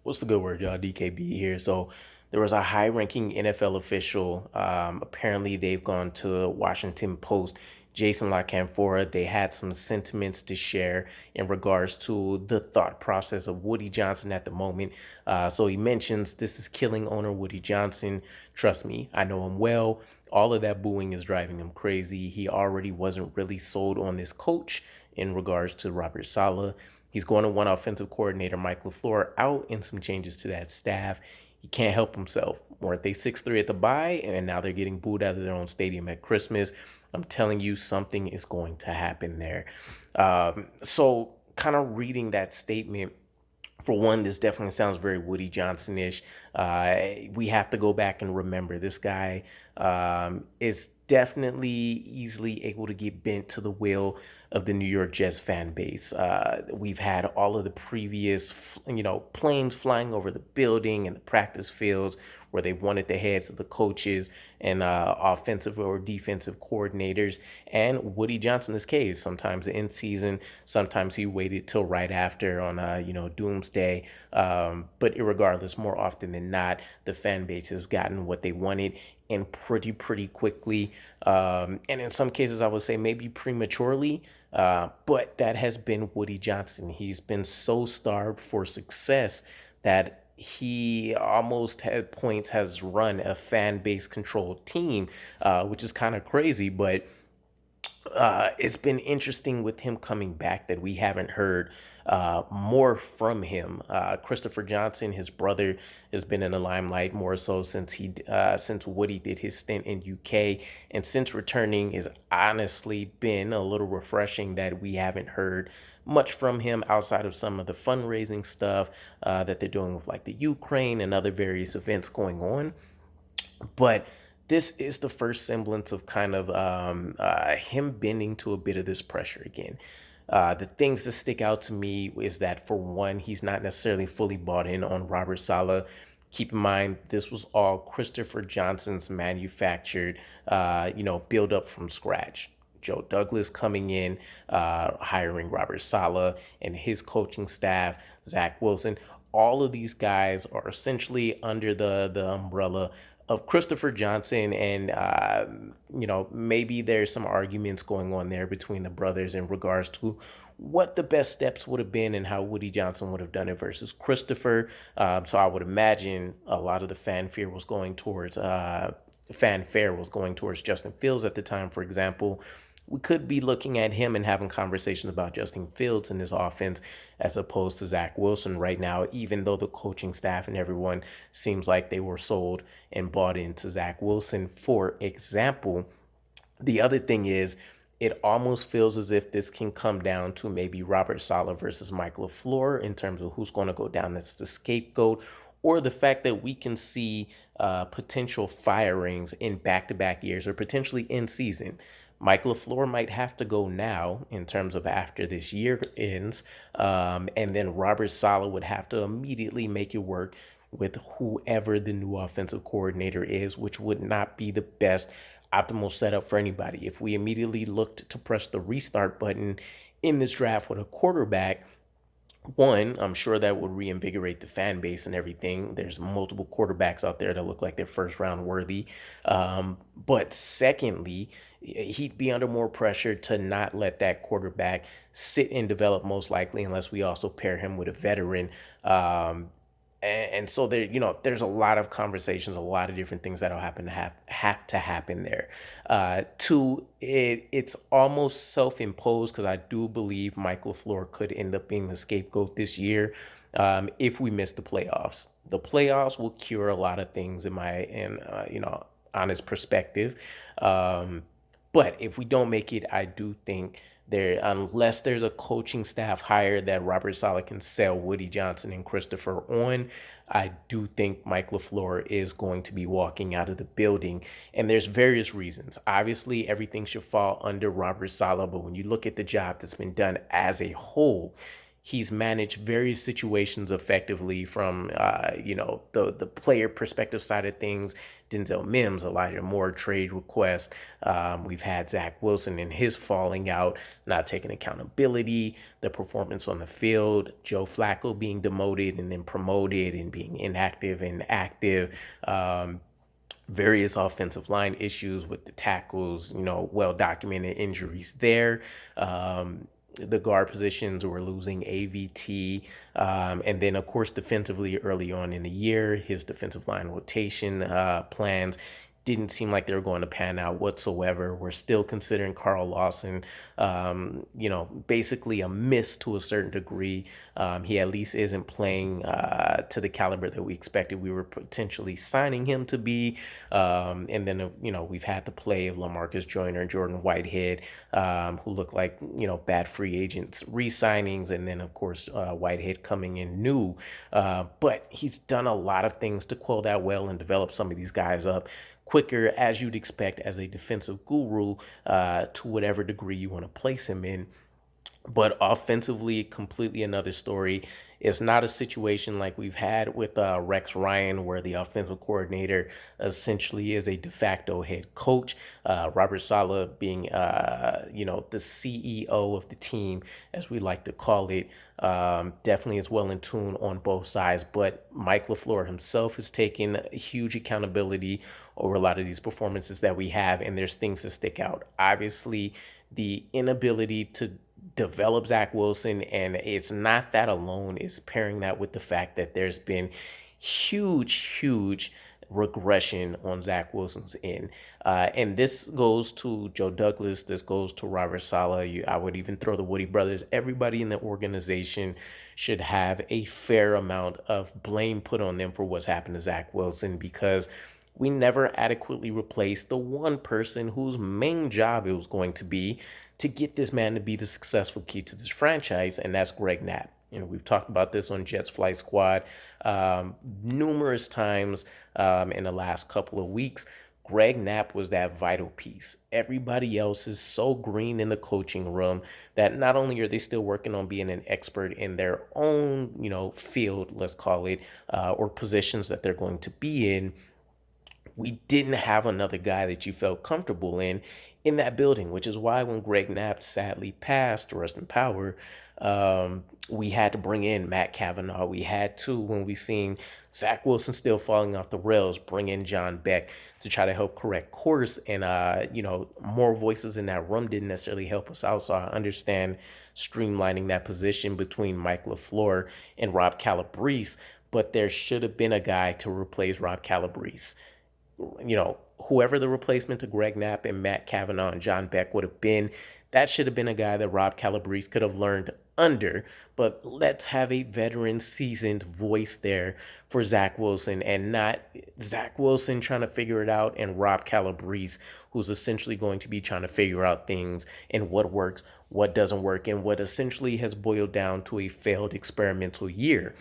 What's the good word, y'all? DKB here. So there was a high-ranking NFL official. Apparently, they've gone to Washington Post, Jason La Canfora. They had some sentiments to share in regards to the thought process of Woody Johnson at the moment. So he mentions this is killing owner Woody Johnson. Trust me, I know him well. All of that booing is driving him crazy. He already wasn't really sold on this coach in regards to Robert Saleh. He's going to want offensive coordinator Mike LaFleur out and some changes to that staff. He can't help himself. Weren't they 6-3 at the bye? And now they're getting booed out of their own stadium at Christmas. I'm telling you, something is going to happen there. So, kind of reading that statement, for one, this definitely sounds very Woody Johnson-ish. We have to go back and remember this guy is definitely easily able to get bent to the will of the New York Jets fan base. We've had all of the previous, planes flying over the building and the practice fields where they wanted the heads of the coaches and offensive or defensive coordinators. And Woody Johnson's case, sometimes in season, sometimes he waited till right after on, doomsday. But irregardless, more often than not, the fan base has gotten what they wanted and pretty quickly. And in some cases, I would say maybe prematurely. But that has been Woody Johnson. He's been so starved for success that he almost at points has run a fan base controlled team, which is kind of crazy. But it's been interesting with him coming back that we haven't heard more from him. Christopher Johnson, his brother, has been in the limelight more so since Woody did his stint in UK, and since returning, has honestly been a little refreshing that we haven't heard much from him outside of some of the fundraising stuff that they're doing with like the Ukraine and other various events going on. But this is the first semblance of kind of him bending to a bit of this pressure again. The things that stick out to me is that, for one, he's not necessarily fully bought in on Robert Saleh. Keep in mind, this was all Christopher Johnson's manufactured, build up from scratch. Joe Douglas coming in, hiring Robert Saleh and his coaching staff, Zach Wilson. All of these guys are essentially under the umbrella of Christopher Johnson, and maybe there's some arguments going on there between the brothers in regards to what the best steps would have been and how Woody Johnson would have done it versus Christopher. So I would imagine a lot of the fanfare was going towards Justin Fields at the time, for example. We could be looking at him and having conversations about Justin Fields in this offense as opposed to Zach Wilson right now, even though the coaching staff and everyone seems like they were sold and bought into Zach Wilson, for example. The other thing is, it almost feels as if this can come down to maybe Robert Saleh versus Mike LaFleur in terms of who's going to go down as the scapegoat, or the fact that we can see potential firings in back-to-back years or potentially in season. Mike LaFleur might have to go now in terms of after this year ends. And then Robert Saleh would have to immediately make it work with whoever the new offensive coordinator is, which would not be the best optimal setup for anybody. If we immediately looked to press the restart button in this draft with a quarterback, one, I'm sure that would reinvigorate the fan base and everything. There's multiple quarterbacks out there that look like they're first round worthy. But secondly, he'd be under more pressure to not let that quarterback sit and develop, most likely, unless we also pair him with a veteran. And so there's a lot of conversations, a lot of different things that'll have to happen there. Two, it's almost self-imposed because I do believe Mike LaFleur could end up being the scapegoat this year if we miss the playoffs. The playoffs will cure a lot of things in honest perspective. But if we don't make it, I do think unless there's a coaching staff hire that Robert Saleh can sell Woody Johnson and Christopher on, I do think Mike LaFleur is going to be walking out of the building. And there's various reasons. Obviously, everything should fall under Robert Saleh, but when you look at the job that's been done as a whole, he's managed various situations effectively from, the player perspective side of things, Denzel Mims, Elijah Moore trade requests. We've had Zach Wilson and his falling out, not taking accountability, the performance on the field, Joe Flacco being demoted and then promoted and being inactive and active. Various offensive line issues with the tackles, well documented injuries there. The guard positions were losing AVT. And then, of course, defensively early on in the year, his defensive line rotation plans didn't seem like they were going to pan out whatsoever. We're still considering Carl Lawson, basically a miss to a certain degree. He at least isn't playing to the caliber that we expected we were potentially signing him to be. And then, we've had the play of LaMarcus Joyner and Jordan Whitehead, who look like, bad free agents re-signings. And then, of course, Whitehead coming in new. But he's done a lot of things to quell that well and develop some of these guys up quicker, as you'd expect as a defensive guru, to whatever degree you want to place him in. But offensively, completely another story. It's not a situation like we've had with Rex Ryan, where the offensive coordinator essentially is a de facto head coach. Robert Saleh being, the CEO of the team, as we like to call it, definitely is well in tune on both sides. But Mike LaFleur himself has taken huge accountability over a lot of these performances that we have, and there's things that stick out. Obviously, the inability to develop Zach Wilson, and it's not that alone, is pairing that with the fact that there's been huge regression on Zach Wilson's end. And this goes to Joe Douglas, this goes to Robert Saleh. I would even throw the Woody brothers. Everybody in the organization should have a fair amount of blame put on them for what's happened to Zach Wilson, because we never adequately replaced the one person whose main job it was going to be to get this man to be the successful key to this franchise, and that's Greg Knapp. We've talked about this on Jets Flight Squad numerous times in the last couple of weeks. Greg Knapp was that vital piece. Everybody else is so green in the coaching room that not only are they still working on being an expert in their own, field, let's call it, or positions that they're going to be in, we didn't have another guy that you felt comfortable in that building, which is why when Greg Knapp sadly passed, rest in power, we had to bring in Matt Cavanaugh. We had to, when we seen Zach Wilson still falling off the rails, bring in John Beck to try to help correct course. And, more voices in that room didn't necessarily help us out. So I understand streamlining that position between Mike LaFleur and Rob Calabrese, but there should have been a guy to replace Rob Calabrese. Whoever the replacement to Greg Knapp and Matt Cavanaugh and John Beck would have been, that should have been a guy that Rob Calabrese could have learned under. But let's have a veteran, seasoned voice there for Zach Wilson, and not Zach Wilson trying to figure it out and Rob Calabrese, who's essentially going to be trying to figure out things and what works, what doesn't work, and what essentially has boiled down to a failed experimental year.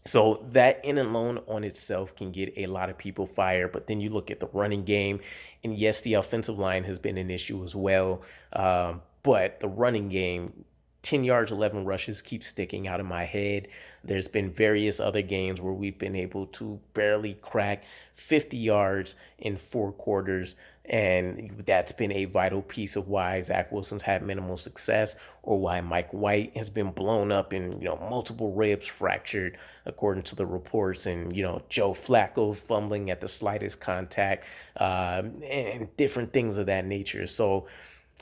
So that in alone on itself can get a lot of people fired. But then you look at the running game, and yes, the offensive line has been an issue as well. But the running game, 10 yards, 11 rushes keep sticking out of my head. There's been various other games where we've been able to barely crack 50 yards in 4 quarters. And that's been a vital piece of why Zach Wilson's had minimal success, or why Mike White has been blown up and, multiple ribs fractured, according to the reports. And, Joe Flacco fumbling at the slightest contact, and different things of that nature. So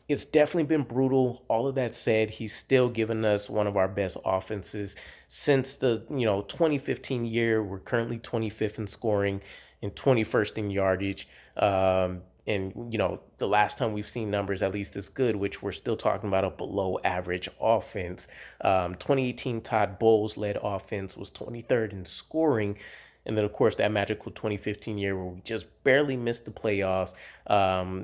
it's definitely been brutal. All of that said, he's still given us one of our best offenses since the 2015 year. We're currently 25th in scoring and 21st in yardage. And the last time we've seen numbers at least as good, which we're still talking about a below average offense. 2018 Todd Bowles led offense was 23rd in scoring. And then, of course, that magical 2015 year where we just barely missed the playoffs,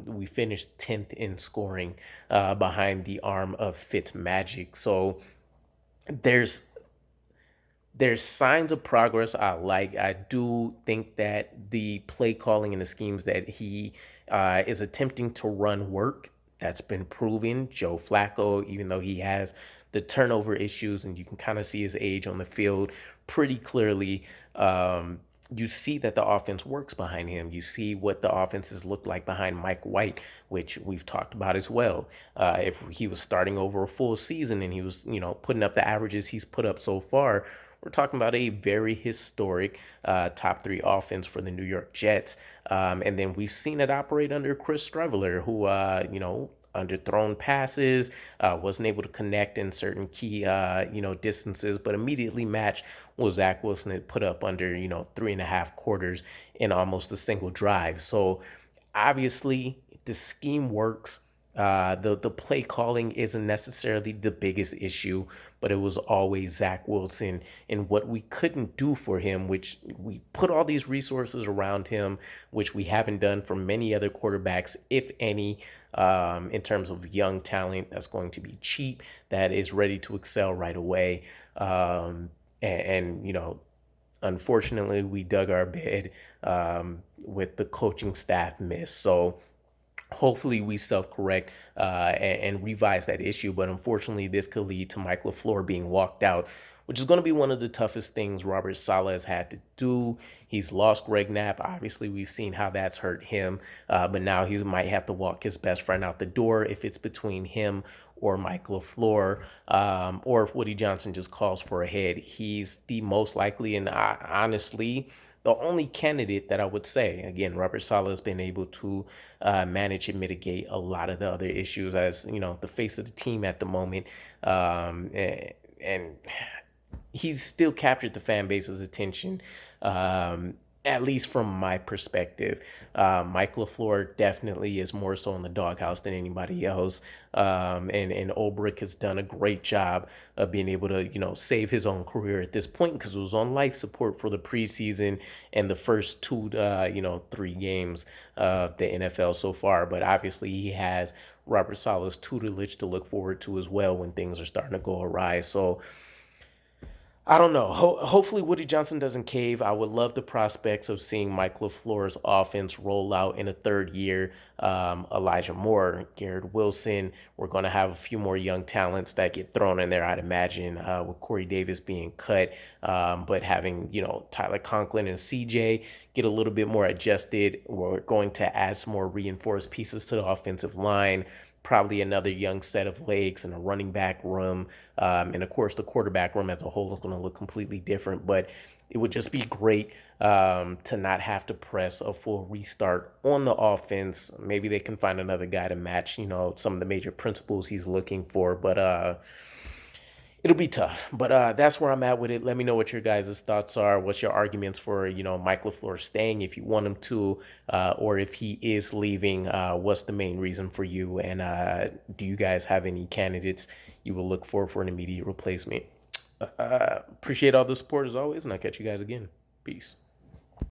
we finished 10th in scoring behind the arm of Fitzmagic. So there's signs of progress I like. I do think that the play calling and the schemes that he is attempting to run work. That's been proven. Joe Flacco, even though he has the turnover issues and you can kind of see his age on the field pretty clearly, you see that the offense works behind him. You see what the offenses look like behind Mike White, which we've talked about as well. If he was starting over a full season and he was, putting up the averages he's put up so far, we're talking about a very historic top three offense for the New York Jets. And then we've seen it operate under Chris Streveler, who, underthrown passes, wasn't able to connect in certain key, distances, but immediately matched what Zach Wilson had put up under, 3.5 quarters in almost a single drive. So obviously the scheme works. The play calling isn't necessarily the biggest issue, but it was always Zach Wilson and what we couldn't do for him, which we put all these resources around him, which we haven't done for many other quarterbacks, if any, in terms of young talent that's going to be cheap, that is ready to excel right away. Unfortunately, we dug our bed with the coaching staff miss. So hopefully we self-correct and revise that issue. But unfortunately, this could lead to Mike LaFleur being walked out, which is going to be one of the toughest things Robert Saleh has had to do. He's lost Greg Knapp. Obviously, we've seen how that's hurt him. But now he might have to walk his best friend out the door if it's between him or Mike LaFleur, or if Woody Johnson just calls for a head. He's the most likely, and honestly, the only candidate that I would say. Again, Robert Saleh has been able to manage and mitigate a lot of the other issues as, the face of the team at the moment. And he's still captured the fan base's attention, at least from my perspective. Mike LaFleur definitely is more so in the doghouse than anybody else. And Ulbrich has done a great job of being able to, save his own career at this point, because it was on life support for the preseason and the first 3 games of the NFL so far. But obviously he has Robert Saleh's tutelage to look forward to as well when things are starting to go awry. So I don't know. Hopefully Woody Johnson doesn't cave. I would love the prospects of seeing Mike LaFleur's offense roll out in a third year. Elijah Moore, Garrett Wilson. We're going to have a few more young talents that get thrown in there, I'd imagine, with Corey Davis being cut. But having, Tyler Conklin and CJ get a little bit more adjusted. We're going to add some more reinforced pieces to the offensive line. Probably another young set of legs and a running back room. And of course, the quarterback room as a whole is going to look completely different. But it would just be great to not have to press a full restart on the offense. Maybe they can find another guy to match, some of the major principles he's looking for. But it'll be tough, but that's where I'm at with it. Let me know what your guys' thoughts are. What's your arguments for, Mike LaFleur staying if you want him to, or if he is leaving, what's the main reason for you? And do you guys have any candidates you will look for an immediate replacement? Appreciate all the support as always, and I'll catch you guys again. Peace.